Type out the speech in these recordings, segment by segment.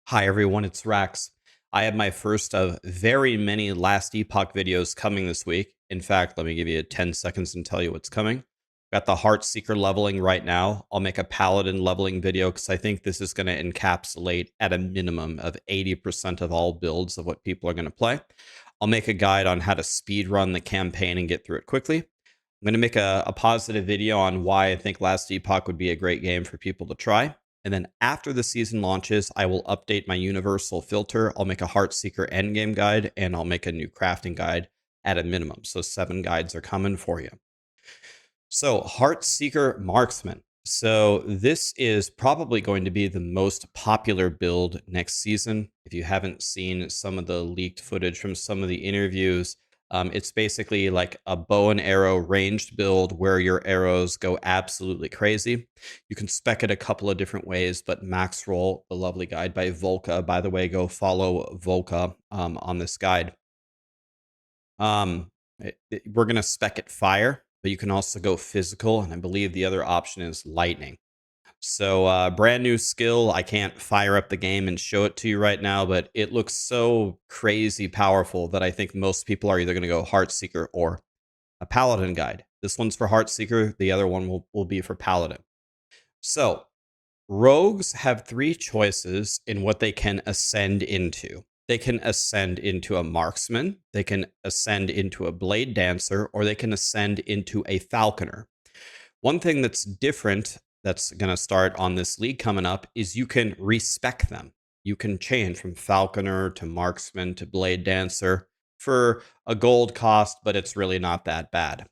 Hi everyone, it's Rax. I have my first of very many Last Epoch videos coming this week. In fact, let me give you 10 seconds and tell you what's coming. Got the Heartseeker leveling right now. I'll make a Paladin leveling video because I think this is going to encapsulate at a minimum of 80% of all builds of what people are going to play. I'll make a guide on how to speed run the campaign and get through it quickly. I'm going to make a positive video on why I think Last Epoch would be a great game for people to try. And then after the season launches, I will update my universal filter. I'll make a Heartseeker Endgame guide, and I'll make a new crafting guide at a minimum. So 7 guides are coming for you. So Heartseeker Marksman. So this is probably going to be the most popular build next season. If you haven't seen some of the leaked footage from some of the interviews, it's basically like a bow and arrow ranged build where your arrows go absolutely crazy. You can spec it a couple of different ways, but Maxroll, the lovely guide by Volca, by the way, go follow Volca on this guide. We're going to spec it fire, but you can also go physical, and I believe the other option is lightning. So brand new skill. I can't fire up the game and show it to you right now, but it looks so crazy powerful that I think most people are either going to go Heartseeker or a Paladin guide. This one's for Heartseeker. The other one will be for Paladin. So rogues have 3 choices in what they can ascend into. They can ascend into a marksman, they can ascend into a blade dancer, or they can ascend into a falconer. One thing that's different that's going to start on this league coming up is you can respec them. You can change from falconer to marksman to blade dancer for a gold cost, but it's really not that bad.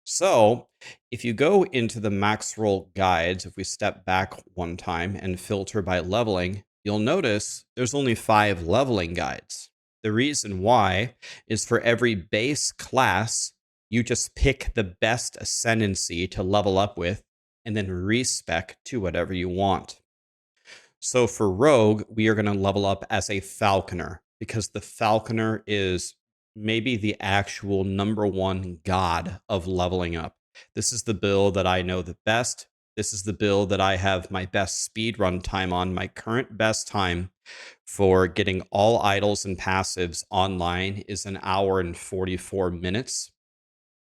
So if you go into the Maxroll guides, if we step back one time and filter by leveling, you'll notice there's only 5 leveling guides. The reason why is for every base class, you just pick the best ascendancy to level up with and then respec to whatever you want. So for Rogue, we are going to level up as a Falconer because the Falconer is maybe the actual #1 god of leveling up. This is the build that I know the best. This is the build that I have my best speed run time on. My current best time for getting all idols and passives online is 1 hour and 44 minutes.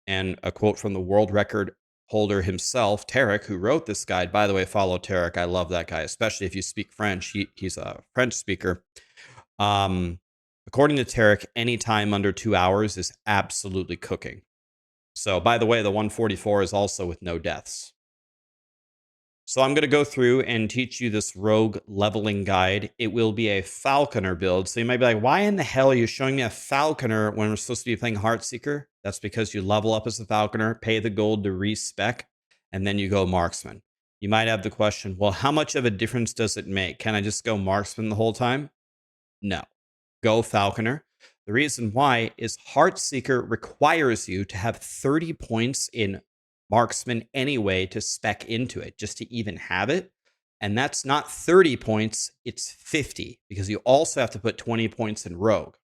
And a quote from the world record holder himself, Tarek, who wrote this guide. By the way, follow Tarek. I love that guy, especially if you speak French. He's a French speaker. According to Tarek, any time under 2 hours is absolutely cooking. So, by the way, the 144 is also with no deaths. So I'm going to go through and teach you this rogue leveling guide. It will be a Falconer build. So you might be like, why in the hell are you showing me a Falconer when we're supposed to be playing Heartseeker? That's because you level up as a Falconer, pay the gold to respec, and then you go Marksman. You might have the question, well, how much of a difference does it make? Can I just go Marksman the whole time? No. Go Falconer. The reason why is Heartseeker requires you to have 30 points in Marksman anyway to spec into it, just to even have it. And that's not 30 points, it's 50, because you also have to put 20 points in Rogue.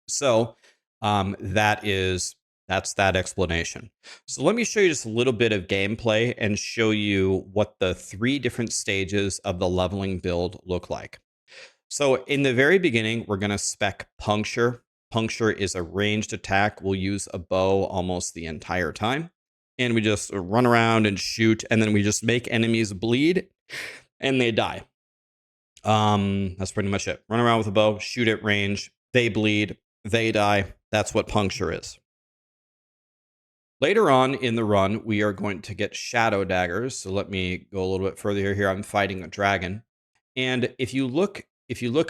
So that's that explanation. So let me show you just a little bit of gameplay and show you what the 3 different stages of the leveling build look like. So in the very beginning, we're going to spec Puncture. Puncture is a ranged attack. We'll use a bow almost the entire time. And we just run around and shoot, and then we just make enemies bleed, and they die. That's pretty much it. Run around with a bow, shoot at range, they bleed, they die. That's what Puncture is. Later on in the run, we are going to get Shadow Daggers. So let me go a little bit further here. I'm fighting a dragon. And if you look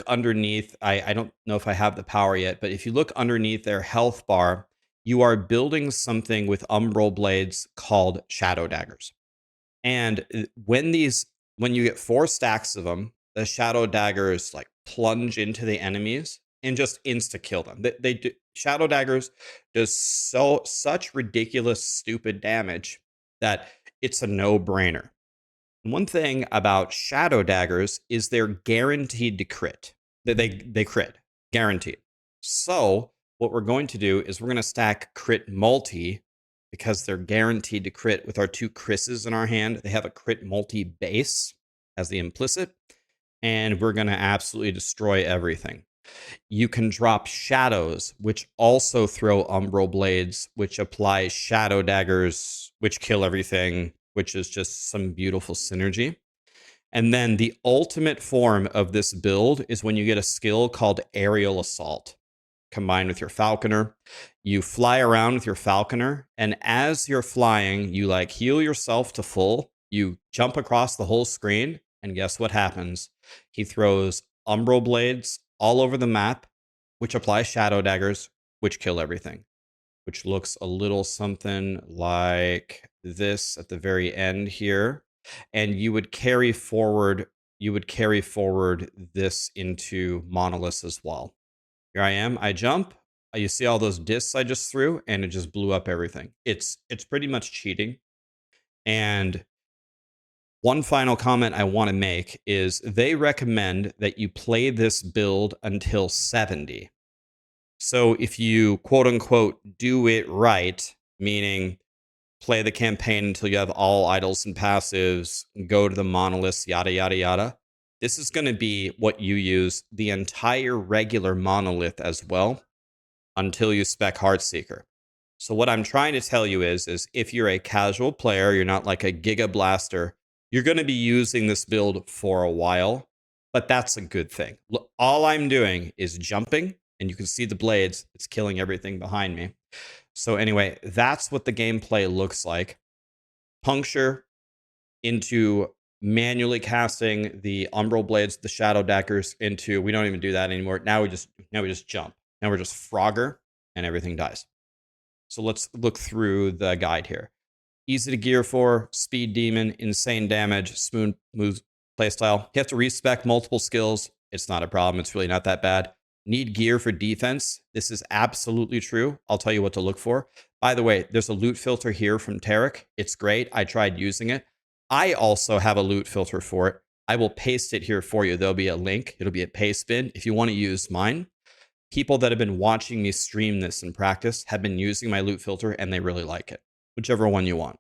underneath, I don't know if I have the power yet, but if you look underneath their health bar, you are building something with Umbral Blades called Shadow Daggers. And when you get 4 stacks of them, the Shadow Daggers like plunge into the enemies and just insta-kill them. They do, Shadow Daggers does such ridiculous, stupid damage that it's a no-brainer. One thing about Shadow Daggers is they're guaranteed to crit. They crit, guaranteed. So what we're going to do is we're going to stack crit multi because they're guaranteed to crit with our 2 Chris's in our hand. They have a crit multi base as the implicit. and we're going to absolutely destroy everything. You can drop shadows, which also throw Umbral Blades, which apply shadow daggers, which kill everything, which is just some beautiful synergy. And then the ultimate form of this build is when you get a skill called Aerial Assault combined with your Falconer. You fly around with your Falconer, and as you're flying, you like heal yourself to full. You jump across the whole screen, and guess what happens? He throws Umbral Blades all over the map, which apply shadow daggers, which kill everything, which looks a little something like this at the very end here. And you would carry forward this into monoliths as well. Here I am, I jump, you see all those discs I just threw, and it just blew up everything. It's pretty much cheating. And one final comment I want to make is they recommend that you play this build until 70. So if you quote unquote do it right, meaning play the campaign until you have all idols and passives, go to the monoliths, yada, yada, yada, this is going to be what you use the entire regular monolith as well until you spec Heartseeker. So what I'm trying to tell you is if you're a casual player, you're not like a Giga Blaster, you're going to be using this build for a while, but that's a good thing. Look, all I'm doing is jumping, and you can see the blades. It's killing everything behind me. So anyway, that's what the gameplay looks like. Puncture into manually casting the Umbral Blades, the Shadow Daggers into, we don't even do that anymore. Now we just jump. Now we're just Frogger, and everything dies. So let's look through the guide here. Easy to gear for, speed demon, insane damage, smooth playstyle. You have to respec multiple skills. It's not a problem. It's really not that bad. Need gear for defense. This is absolutely true. I'll tell you what to look for. By the way, there's a loot filter here from Tarek. It's great. I tried using it. I also have a loot filter for it. I will paste it here for you. There'll be a link. It'll be a Pastebin if you want to use mine. People that have been watching me stream this in practice have been using my loot filter, and they really like it. Whichever one you want.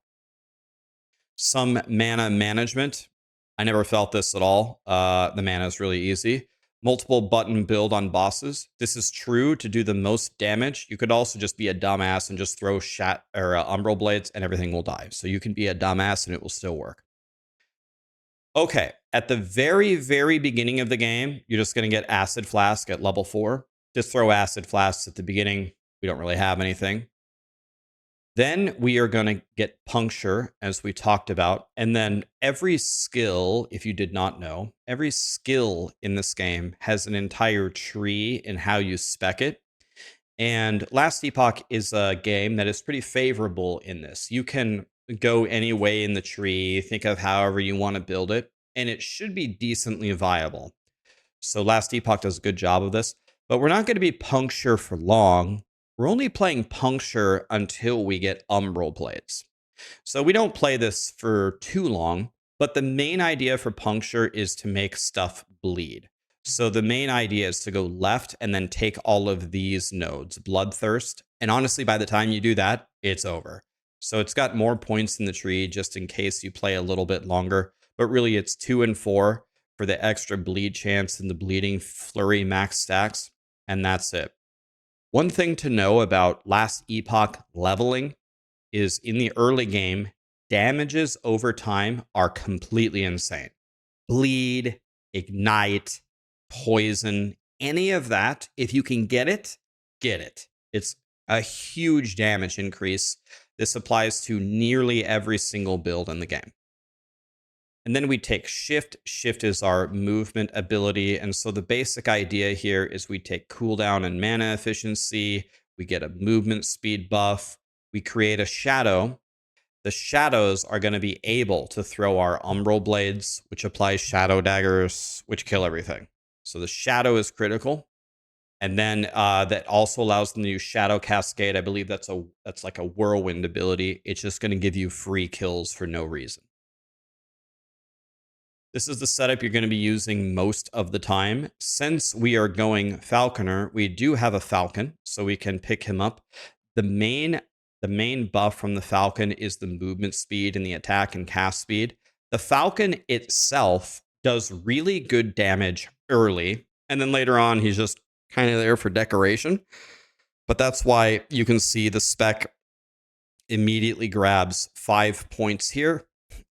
Some mana management. I never felt this at all. The mana is really easy. Multiple button build on bosses. This is true to do the most damage. You could also just be a dumbass and just throw Umbral Blades and everything will die. So you can be a dumbass and it will still work. Okay, at the very, very beginning of the game, you're just going to get Acid Flask at level 4. Just throw Acid Flasks at the beginning. We don't really have anything. Then we are going to get Puncture, as we talked about. And then every skill, if you did not know, every skill in this game has an entire tree in how you spec it. And Last Epoch is a game that is pretty favorable in this. You can go any way in the tree, think of however you want to build it, and it should be decently viable. So Last Epoch does a good job of this. But we're not going to be Puncture for long. We're only playing Puncture until we get Umbral Blades. So we don't play this for too long, but the main idea for Puncture is to make stuff bleed. So the main idea is to go left and then take all of these nodes, Bloodthirst. And honestly, by the time you do that, it's over. So it's got more points in the tree just in case you play a little bit longer. But really, it's 2 and 4 for the extra bleed chance and the bleeding flurry max stacks. And that's it. One thing to know about Last Epoch leveling is in the early game, damages over time are completely insane. Bleed, ignite, poison, any of that, if you can get it, get it. It's a huge damage increase. This applies to nearly every single build in the game. And then we take Shift. Shift is our movement ability. And so the basic idea here is we take cooldown and mana efficiency. We get a movement speed buff. We create a shadow. The shadows are going to be able to throw our Umbral Blades, which applies shadow daggers, which kill everything. So the shadow is critical. And then that also allows them to use Shadow Cascade. I believe that's like a whirlwind ability. It's just going to give you free kills for no reason. This is the setup you're going to be using most of the time. Since we are going Falconer, we do have a Falcon, so we can pick him up. The main buff from the Falcon is the movement speed and the attack and cast speed. The Falcon itself does really good damage early, and then later on he's just kind of there for decoration. But that's why you can see the spec immediately grabs 5 points here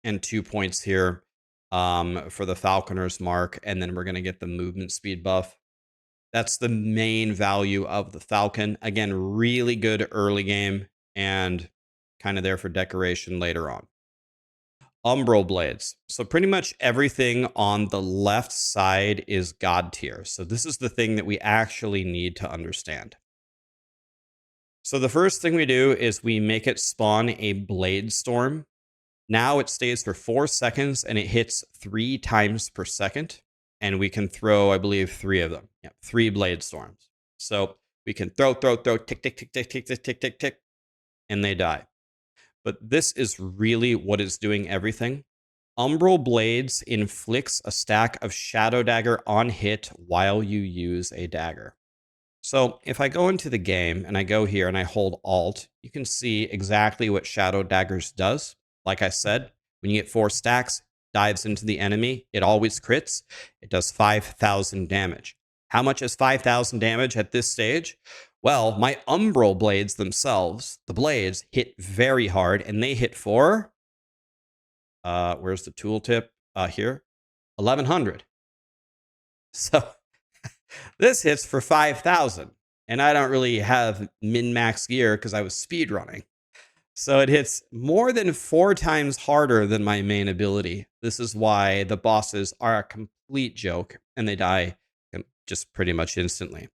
and 2 points here for the Falconer's mark, and then we're going to get the movement speed buff. That's the main value of the Falcon. Again, really good early game and kind of there for decoration later on. Umbral Blades. So pretty much everything on the left side is God tier. So this is the thing that we actually need to understand. So the first thing we do is we make it spawn a Blade Storm. Now it stays for 4 seconds and it hits 3 times per second. And we can throw, I believe, 3 of them. Yeah, 3 Blade Storms. So we can throw, tick, tick, tick, tick, tick, tick, tick, tick, tick, and they die. But this is really what is doing everything. Umbral Blades inflicts a stack of Shadow Dagger on hit while you use a dagger. So if I go into the game and I go here and I hold Alt, you can see exactly what Shadow Daggers does. Like I said, when you get 4 stacks, dives into the enemy, it always crits. It does 5,000 damage. How much is 5,000 damage at this stage? Well, my Umbral Blades themselves, the blades, hit very hard, and they hit for, where's the tooltip? Here, 1,100. So this hits for 5,000, and I don't really have min-max gear because I was speedrunning. So it hits more than 4 times harder than my main ability. This is why the bosses are a complete joke, and they die just pretty much instantly.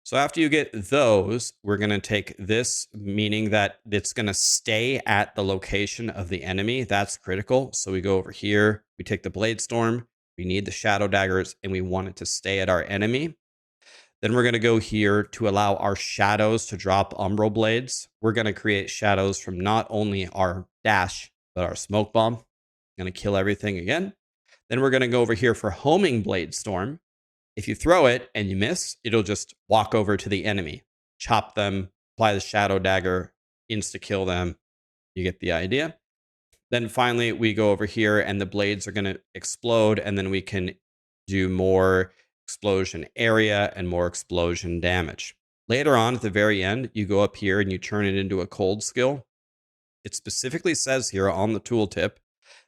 So after you get those, we're going to take this, meaning that it's going to stay at the location of the enemy. That's critical. So we go over here, we take the Blade Storm, we need the Shadow Daggers, and we want it to stay at our enemy. Then we're going to go here to allow our shadows to drop Umbral Blades. We're going to create shadows from not only our dash, but our smoke bomb. Going to kill everything again. Then we're going to go over here for homing Blade Storm. If you throw it and you miss, it'll just walk over to the enemy, chop them, apply the Shadow Dagger, insta-kill them. You get the idea. Then finally, we go over here and the blades are going to explode, and then we can do more explosion area and more explosion damage. Later on, at the very end, you go up here and you turn it into a cold skill. It specifically says here on the tooltip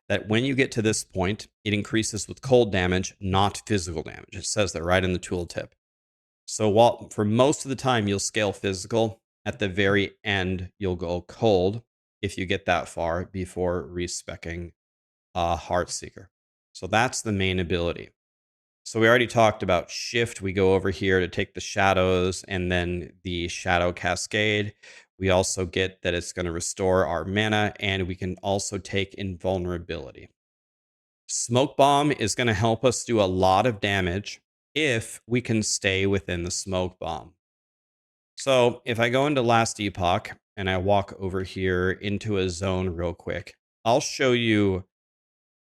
that when you get to this point, it increases with cold damage, not physical damage. It says that right in the tooltip. So while for most of the time you'll scale physical, at the very end you'll go cold if you get that far before respecking Heartseeker. So that's the main ability. So we already talked about shift. We go over here to take the shadows and then the shadow cascade. We also get that it's going to restore our mana, and we can also take invulnerability. Smoke bomb is going to help us do a lot of damage if we can stay within the smoke bomb. So if I go into Last Epoch and I walk over here into a zone real quick, I'll show you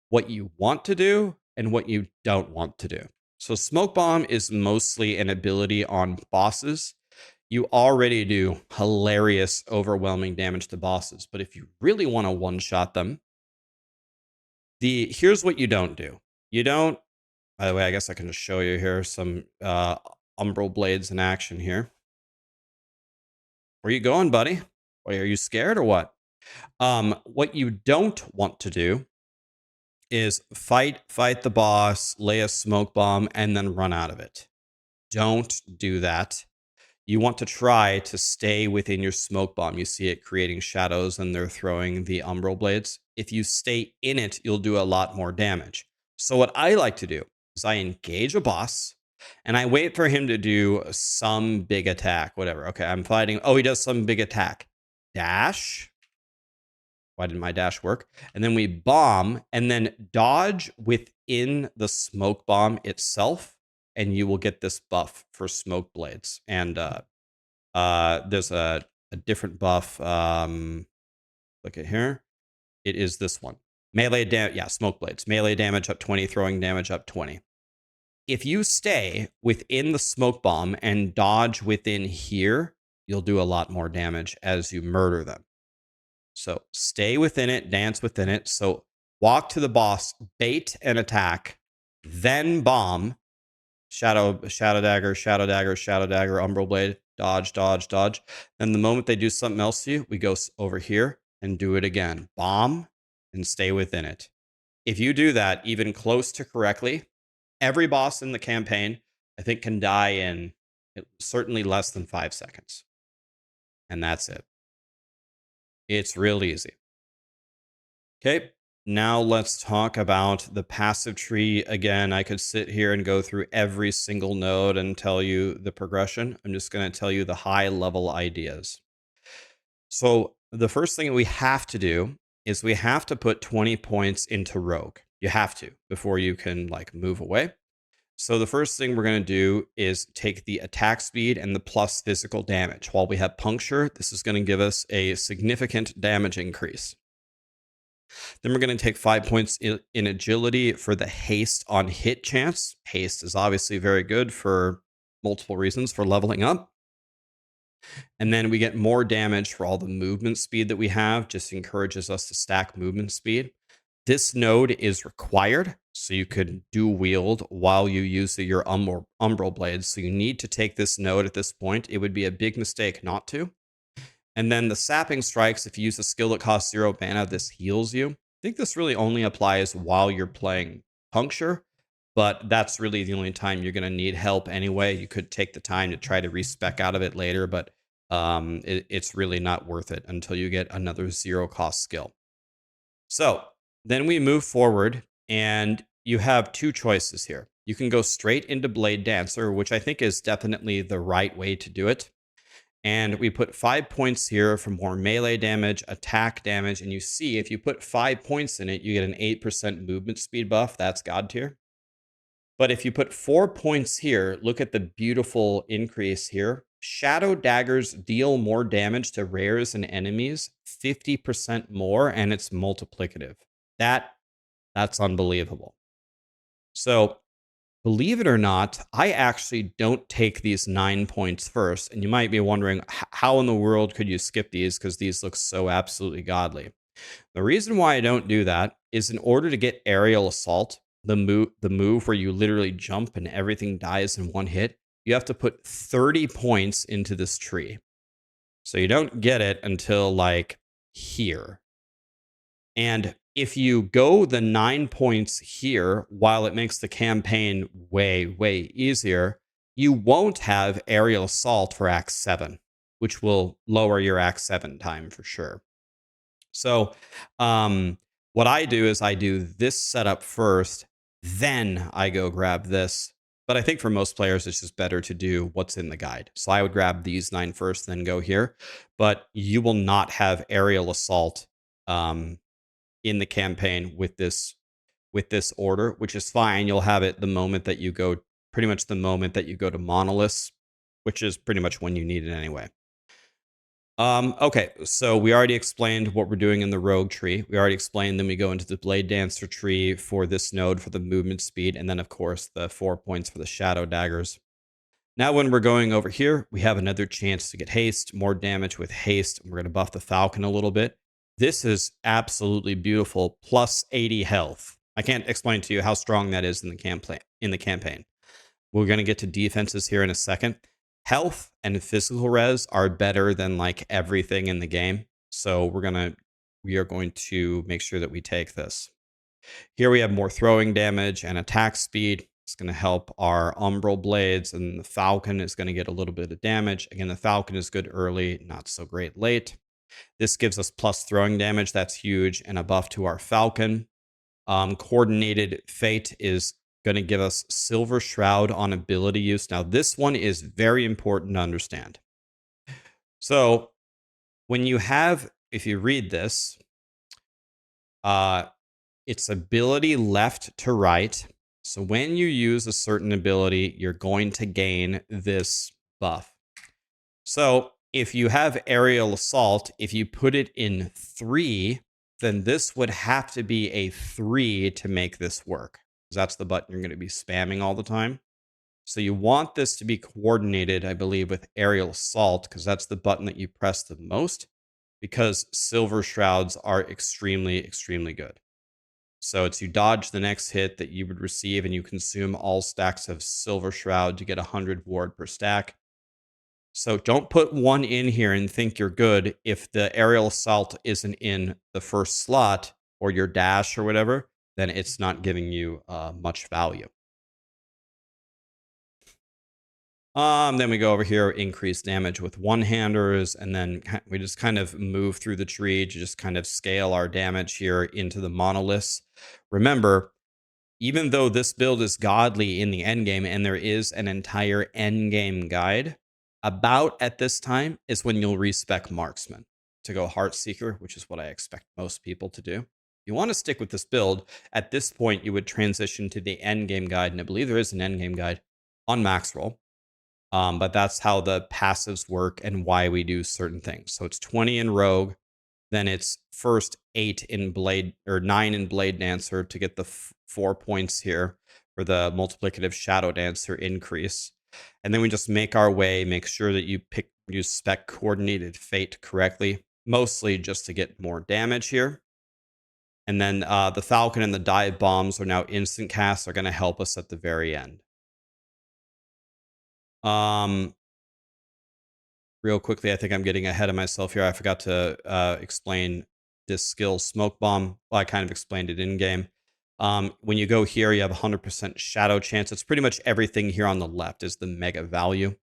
what you want to do and what you don't want to do. So smoke bomb is mostly an ability on bosses. You already do hilarious, overwhelming damage to bosses. But if you really want to one-shot them, here's what you don't do. You don't, by the way, I guess I can just show you here some Umbral Blades in action here. Where you going, buddy? Wait, are you scared or what? What you don't want to do is fight the boss, lay a smoke bomb, and then run out of it. Don't do that. You want to try to stay within your smoke bomb. You see it creating shadows and they're throwing the Umbral Blades. If you stay in it, you'll do a lot more damage. So what I like to do is I engage a boss and I wait for him to do some big attack, whatever. Okay, I'm fighting. Oh, he does some big attack. Dash. Why didn't my dash work? And then we bomb and then dodge within the smoke bomb itself, and you will get this buff for smoke blades. And there's a different buff. Look at here. It is this one. Melee damage. Yeah, smoke blades. Melee damage up 20, throwing damage up 20. If you stay within the smoke bomb and dodge within here, you'll do a lot more damage as you murder them. So stay within it, dance within it. So walk to the boss, bait an attack, then bomb, shadow dagger, umbral blade, dodge, dodge, dodge. Then the moment they do something else to you, we go over here and do it again. Bomb and stay within it. If you do that even close to correctly, every boss in the campaign, I think, can die in certainly less than 5 seconds. And that's it. It's real easy. Okay, now let's talk about the passive tree. Again, I could sit here and go through every single node and tell you the progression. I'm just going to tell you the high level ideas. So the first thing we have to do is we have to put 20 points into rogue. You have to before you can like move away. So the first thing we're going to do is take the attack speed and the plus physical damage. While we have puncture, this is going to give us a significant damage increase. Then we're going to take 5 points in agility for the haste on hit chance. Haste is obviously very good for multiple reasons for leveling up. And then we get more damage for all the movement speed that we have. Just encourages us to stack movement speed. This node is required, so you could dual wield while you use your Umbral Blades. So you need to take this node at this point. It would be a big mistake not to. And then the sapping strikes, if you use a skill that costs 0 mana, this heals you. I think this really only applies while you're playing puncture, but that's really the only time you're going to need help anyway. You could take the time to try to respec out of it later, but it's really not worth it until you get another 0 cost skill. So then we move forward, and you have 2 choices here. You can go straight into Blade Dancer, which I think is definitely the right way to do it. And we put 5 points here for more melee damage, attack damage, and you see if you put 5 points in it, you get an 8% movement speed buff. That's God tier. But if you put 4 points here, look at the beautiful increase here. Shadow daggers deal more damage to rares and enemies, 50% more, and it's multiplicative. That's unbelievable. So believe it or not, I actually don't take these 9 points first. And you might be wondering, how in the world could you skip these? Because these look so absolutely godly. The reason why I don't do that is in order to get aerial assault, the move where you literally jump and everything dies in one hit, you have to put 30 points into this tree. So you don't get it until like here. And if you go the 9 points here, while it makes the campaign way, way easier, you won't have aerial assault for Act 7, which will lower your Act 7 time for sure. So what I do is I do this setup first, then I go grab this. But I think for most players, it's just better to do what's in the guide. So I would grab these 9 first, then go here. But you will not have aerial assault in the campaign with this order, which is fine. You'll have it the moment that you go, pretty much the moment that you go to monoliths, which is pretty much when you need it anyway. Okay, so we already explained what we're doing in the rogue tree. We already explained, then we go into the Blade Dancer tree for this node for the movement speed, and then of course the 4 points for the shadow daggers. Now when we're going over here, we have another chance to get haste, more damage with haste. We're going to buff the Falcon a little bit. This is absolutely beautiful, plus 80 health. I can't explain to you how strong that is in the campaign. We're going to get to defenses here in a second. Health and physical res are better than like everything in the game. So we are going to make sure that we take this. Here we have more throwing damage and attack speed. It's going to help our Umbral Blades, and the Falcon is going to get a little bit of damage. Again, the Falcon is good early, not so great late. This gives us plus throwing damage. That's huge. And a buff to our Falcon. Coordinated Fate is going to give us Silver Shroud on ability use. Now, this one is very important to understand. So when you have, if you read this, it's ability left to right. So when you use a certain ability, you're going to gain this buff. So if you have aerial assault, if you put it in 3, then this would have to be a 3 to make this work. That's the button you're going to be spamming all the time. So you want this to be coordinated, I believe, with aerial assault, because that's the button that you press the most, because silver shrouds are extremely, extremely good. So it's you dodge the next hit that you would receive, and you consume all stacks of Silver Shroud to get 100 ward per stack. So don't put one in here and think you're good if the aerial assault isn't in the first slot or your dash or whatever, then it's not giving you much value. Then we go over here, increase damage with one-handers, and then we just kind of move through the tree to just kind of scale our damage here into the monoliths. Remember, even though this build is godly in the endgame and there is an entire endgame guide, about at this time is when you'll respec Marksman to go Heartseeker, which is what I expect most people to do. If you want to stick with this build, at this point you would transition to the endgame guide, and I believe there is an endgame guide on Maxroll. But that's how the passives work and why we do certain things. So it's 20 in Rogue, then it's first 8 in Blade, or 9 in Blade Dancer to get the 4 points here for the multiplicative Shadow Dancer increase. And then we just make our way, make sure that you use spec coordinated fate correctly, mostly just to get more damage here. And then the Falcon and the dive bombs are now instant casts, are going to help us at the very end. Real quickly, I think I'm getting ahead of myself here. I forgot to explain this skill, Smoke Bomb. Well, I kind of explained it in game. When you go here, you have 100% shadow chance. It's pretty much everything here on the left is the mega value.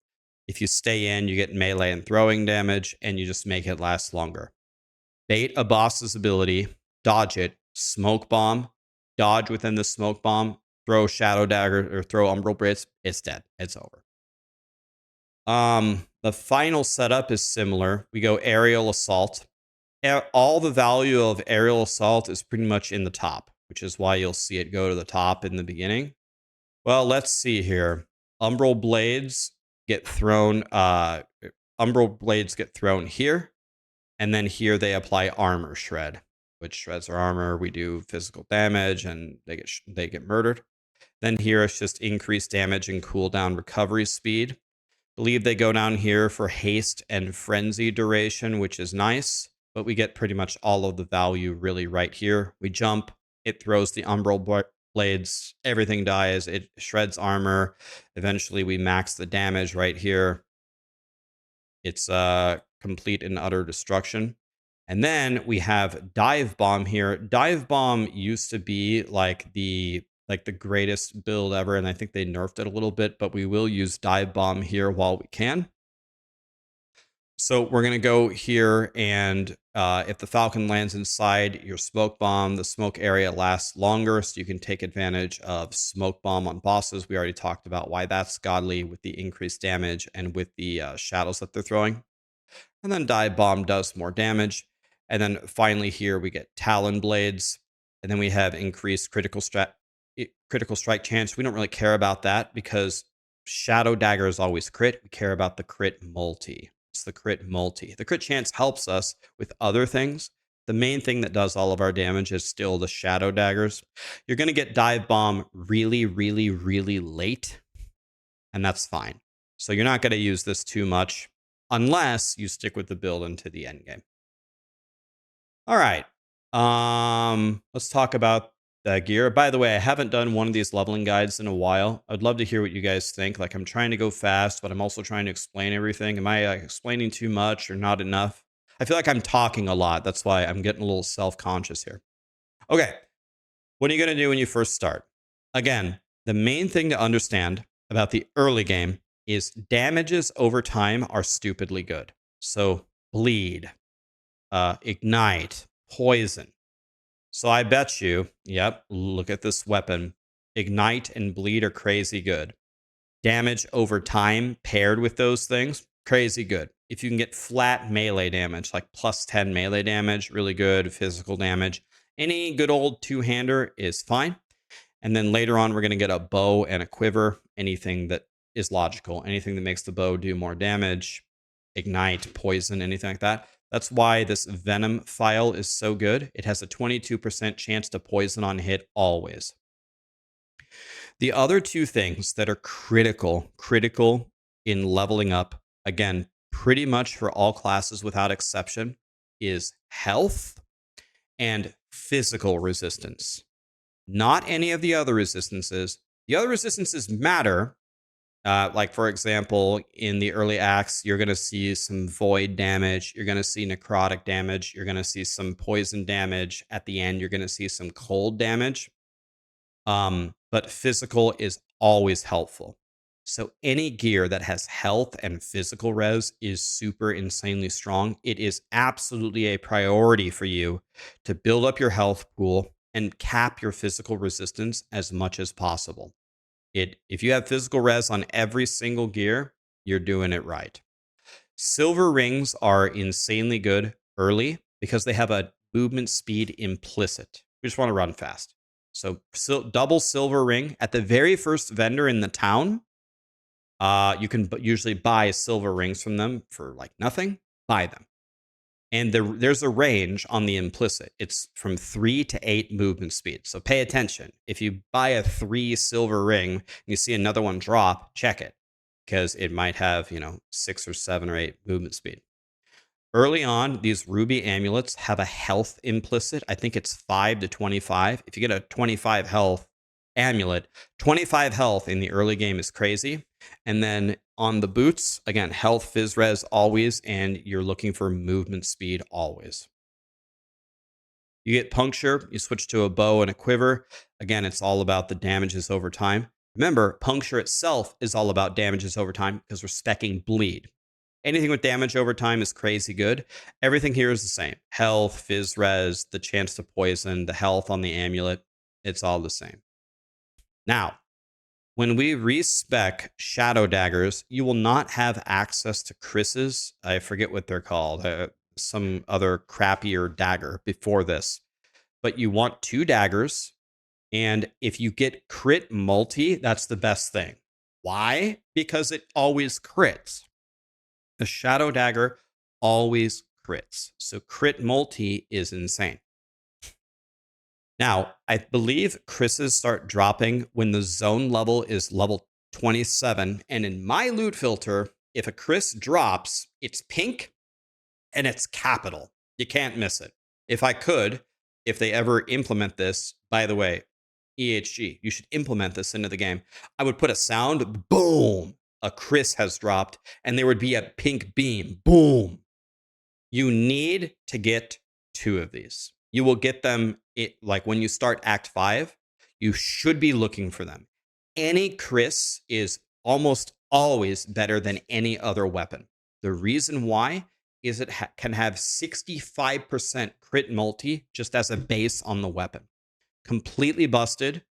If you stay in, you get melee and throwing damage, and you just make it last longer. Bait a boss's ability, dodge it, Smoke Bomb, dodge within the Smoke Bomb, throw Shadow Dagger or throw Umbral Blades. It's dead. It's over. The final setup is similar. We go aerial assault. All the value of aerial assault is pretty much in the top, which is why you'll see it go to the top in the beginning. Well, let's see here. Umbral Blades get thrown. Umbral Blades get thrown here, and then here they apply Armor Shred, which shreds our armor. We do physical damage, and they get murdered. Then here it's just increased damage and cooldown recovery speed. Believe they go down here for haste and frenzy duration, which is nice, but we get pretty much all of the value really right here. We jump, it throws the Umbral Blades, everything dies, it shreds armor. Eventually we max the damage right here. It's complete and utter destruction. And then we have Dive Bomb here. Dive Bomb used to be like the greatest build ever, and I think they nerfed it a little bit, but we will use Dive Bomb here while we can. So we're going to go here, and if the Falcon lands inside your Smoke Bomb, the smoke area lasts longer, so you can take advantage of Smoke Bomb on bosses. We already talked about why that's godly with the increased damage and with the shadows that they're throwing. And then Dive Bomb does more damage. And then finally here we get Talon Blades, and then we have increased critical strike chance. We don't really care about that because Shadow Dagger is always crit. We care about the crit multi. It's the crit multi. The crit chance helps us with other things. The main thing that does all of our damage is still the Shadow Daggers. You're going to get Dive Bomb really, really, really late, and that's fine. So you're not going to use this too much unless you stick with the build into the end game. All right. Let's talk about gear. By the way, I haven't done one of these leveling guides in a while. I'd love to hear what you guys think. Like, I'm trying to go fast, but I'm also trying to explain everything. Am I explaining too much or not enough? I feel like I'm talking a lot. That's why I'm getting a little self-conscious here. Okay. What are you going to do when you first start? Again, the main thing to understand about the early game is damages over time are stupidly good. So bleed, ignite, poison. So I bet you, yep, look at this weapon. Ignite and bleed are crazy good. Damage over time paired with those things, crazy good. If you can get flat melee damage, like plus 10 melee damage, really good. Physical damage. Any good old two-hander is fine. And then later on, we're going to get a bow and a quiver. Anything that is logical. Anything that makes the bow do more damage. Ignite, poison, anything like that. That's why this Venom file is so good. It has a 22% chance to poison on hit always. The other two things that are critical in leveling up, again, pretty much for all classes without exception, is health and physical resistance. Not any of the other resistances. The other resistances matter. Like, for example, in the early acts, you're going to see some void damage. You're going to see necrotic damage. You're going to see some poison damage. At the end, you're going to see some cold damage. But physical is always helpful. So any gear that has health and physical res is super insanely strong. It is absolutely a priority for you to build up your health pool and cap your physical resistance as much as possible. If you have physical res on every single gear, you're doing it right. Silver rings are insanely good early because they have a movement speed implicit. We just want to run fast. So double silver ring at the very first vendor in the town. You can usually buy silver rings from them for like nothing. Buy them. And there's a range on the implicit. It's from 3 to 8 movement speed. So pay attention. If you buy a 3 silver ring and you see another one drop, check it, because it might have, 6 or 7 or 8 movement speed. Early on, these ruby amulets have a health implicit. I think it's 5 to 25. If you get a 25 health amulet, 25 health in the early game is crazy. And then on the boots, again, health, phys res always, and you're looking for movement speed always. You get puncture, you switch to a bow and a quiver. Again, it's all about the damages over time. Remember, puncture itself is all about damages over time because we're speccing bleed. Anything with damage over time is crazy good. Everything here is the same. Health, phys res, the chance to poison, the health on the amulet, it's all the same. Now, when we respec shadow daggers, you will not have access to Chris's. I forget what they're called. Some other crappier dagger before this. But you want 2 daggers. And if you get crit multi, that's the best thing. Why? Because it always crits. The shadow dagger always crits. So crit multi is insane. Now, I believe Chris's start dropping when the zone level is level 27. And in my loot filter, if a Chris drops, it's pink and it's capital. You can't miss it. If they ever implement this, by the way, EHG, you should implement this into the game. I would put a sound, boom, a Chris has dropped, and there would be a pink beam, boom. You need to get 2 of these. You will get them like when you start Act 5, you should be looking for them. Any Chris is almost always better than any other weapon. The reason why is it can have 65% crit multi just as a base on the weapon. Completely busted.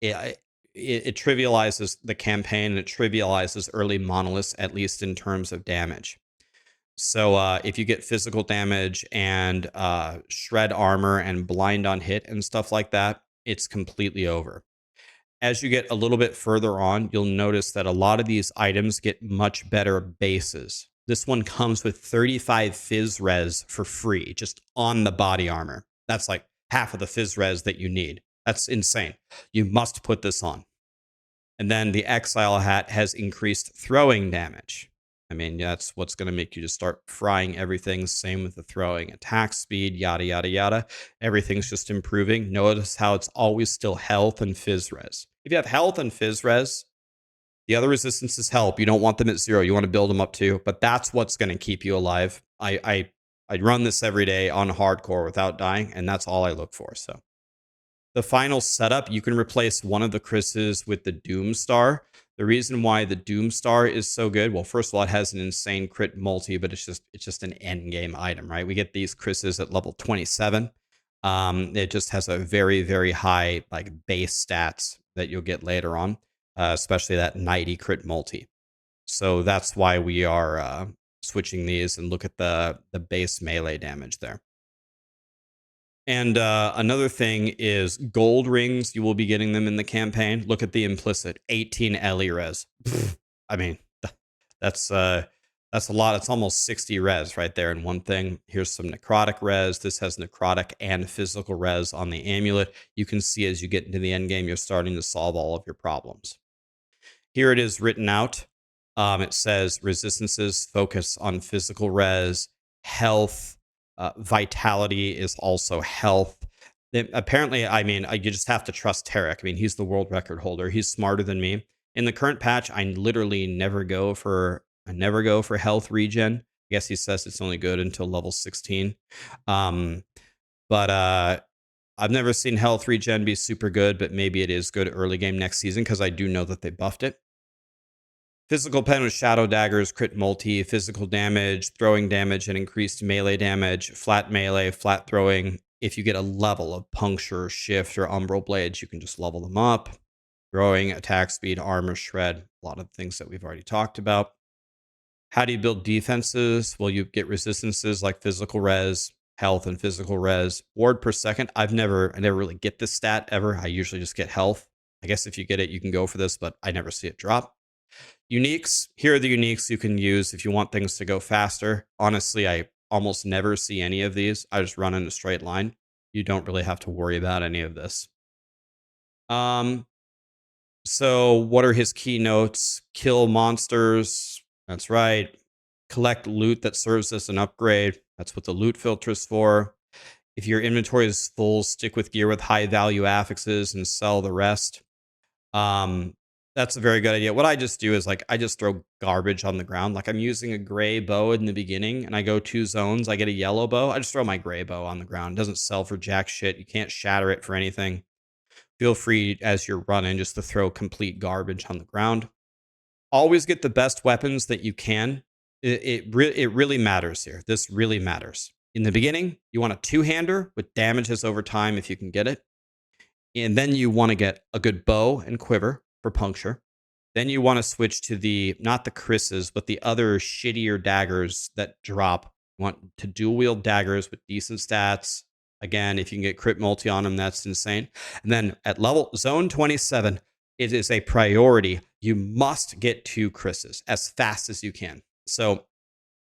It trivializes the campaign and it trivializes early monoliths, at least in terms of damage. So if you get physical damage and shred armor and blind on hit and stuff like that, it's completely over. As you get a little bit further on, you'll notice that a lot of these items get much better bases. This one comes with 35 phys res for free, just on the body armor. That's like half of the phys res that you need. That's insane. You must put this on. And then the Exile hat has increased throwing damage. I mean, that's what's going to make you just start frying everything. Same with the throwing, attack speed, yada, yada, yada. Everything's just improving. Notice how it's always still health and phys res. If you have health and phys res, the other resistances help. You don't want them at 0. You want to build them up too. But that's what's going to keep you alive. I run this every day on hardcore without dying, and that's all I look for. So the final setup, you can replace one of the Chris's with the Doom Star. The reason why the Doom Star is so good, well, first of all, it has an insane crit multi, but it's just an end game item, right? We get these Chris's at level 27. It just has a very, very high like base stats that you'll get later on, especially that 90 crit multi. So that's why we are switching these, and look at the base melee damage there. And another thing is gold rings. You will be getting them in the campaign. Look at the implicit 18 LE res. I mean, that's a lot. It's almost 60 res right there in one thing. Here's some necrotic res. This has necrotic and physical res on the amulet. You can see as you get into the end game, you're starting to solve all of your problems. Here it is written out. It says resistances focus on physical res, health. Vitality is also health. Apparently, I mean, you just have to trust Tarek. I mean, he's the world record holder. He's smarter than me. In the current patch, I literally never go for health regen. I guess he says it's only good until level 16. But I've never seen health regen be super good, but maybe it is good early game next season because I do know that they buffed it. Physical pen with shadow daggers, crit multi, physical damage, throwing damage, and increased melee damage, flat melee, flat throwing. If you get a level of puncture, shift, or umbral blades, you can just level them up. Growing, attack speed, armor, shred, a lot of things that we've already talked about. How do you build defenses? Well, you get resistances like physical res, health, and physical res. Ward per second. I never really get this stat ever. I usually just get health. I guess if you get it, you can go for this, but I never see it drop. Uniques. Here are the uniques you can use if you want things to go faster. Honestly, I almost never see any of these. I just run in a straight line. You don't really have to worry about any of this. So what are his keynotes? Kill monsters. That's right. Collect loot that serves as an upgrade. That's what the loot filter is for. If your inventory is full, stick with gear with high value affixes and sell the rest. That's a very good idea. What I just do is like I just throw garbage on the ground. Like I'm using a gray bow in the beginning and I go 2 zones. I get a yellow bow. I just throw my gray bow on the ground. It doesn't sell for jack shit. You can't shatter it for anything. Feel free as you're running just to throw complete garbage on the ground. Always get the best weapons that you can. It really matters here. This really matters. In the beginning, you want a 2-hander with damages over time if you can get it. And then you want to get a good bow and quiver for puncture. Then you want to switch to not the Chris's, but the other shittier daggers that drop. You want to dual wield daggers with decent stats. Again, if you can get crit multi on them, that's insane. And then at level zone 27, it is a priority. You must get 2 Chris's as fast as you can. So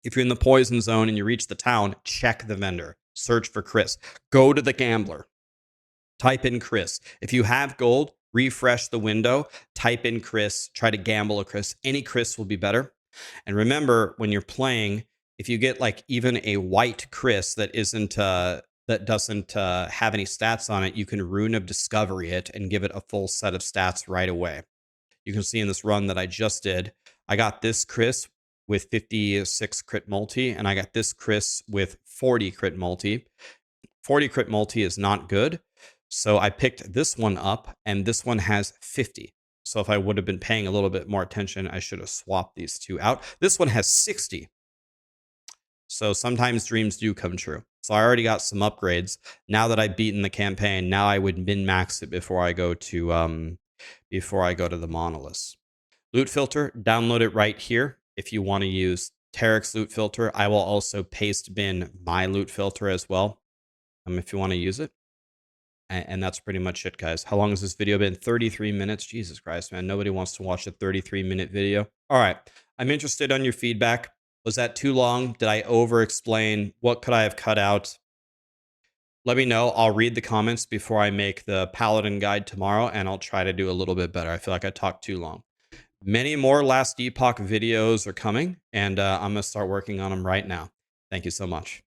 if you're in the poison zone and you reach the town, check the vendor. Search for Chris. Go to the gambler. Type in Chris. If you have gold, refresh the window, type in Chris, try to gamble a Chris. Any Chris will be better. And remember, when you're playing, if you get like even a white Chris that doesn't have any stats on it, you can Rune of Discovery it and give it a full set of stats right away. You can see in this run that I just did, I got this Chris with 56 crit multi, and I got this Chris with 40 crit multi. 40 crit multi is not good. So I picked this one up, and this one has 50. So if I would have been paying a little bit more attention, I should have swapped these 2 out. This one has 60. So sometimes dreams do come true. So I already got some upgrades. Now that I've beaten the campaign, now I would min-max it before I go to the monoliths. Loot filter, download it right here. If you want to use Tarek's loot filter, I will also paste bin my loot filter as well. If you want to use it. And that's pretty much it, guys. How long has this video been? 33 minutes. Jesus Christ, man. Nobody wants to watch a 33-minute video. All right. I'm interested on your feedback. Was that too long? Did I over-explain? What could I have cut out? Let me know. I'll read the comments before I make the Paladin guide tomorrow, and I'll try to do a little bit better. I feel like I talked too long. Many more Last Epoch videos are coming, and I'm going to start working on them right now. Thank you so much.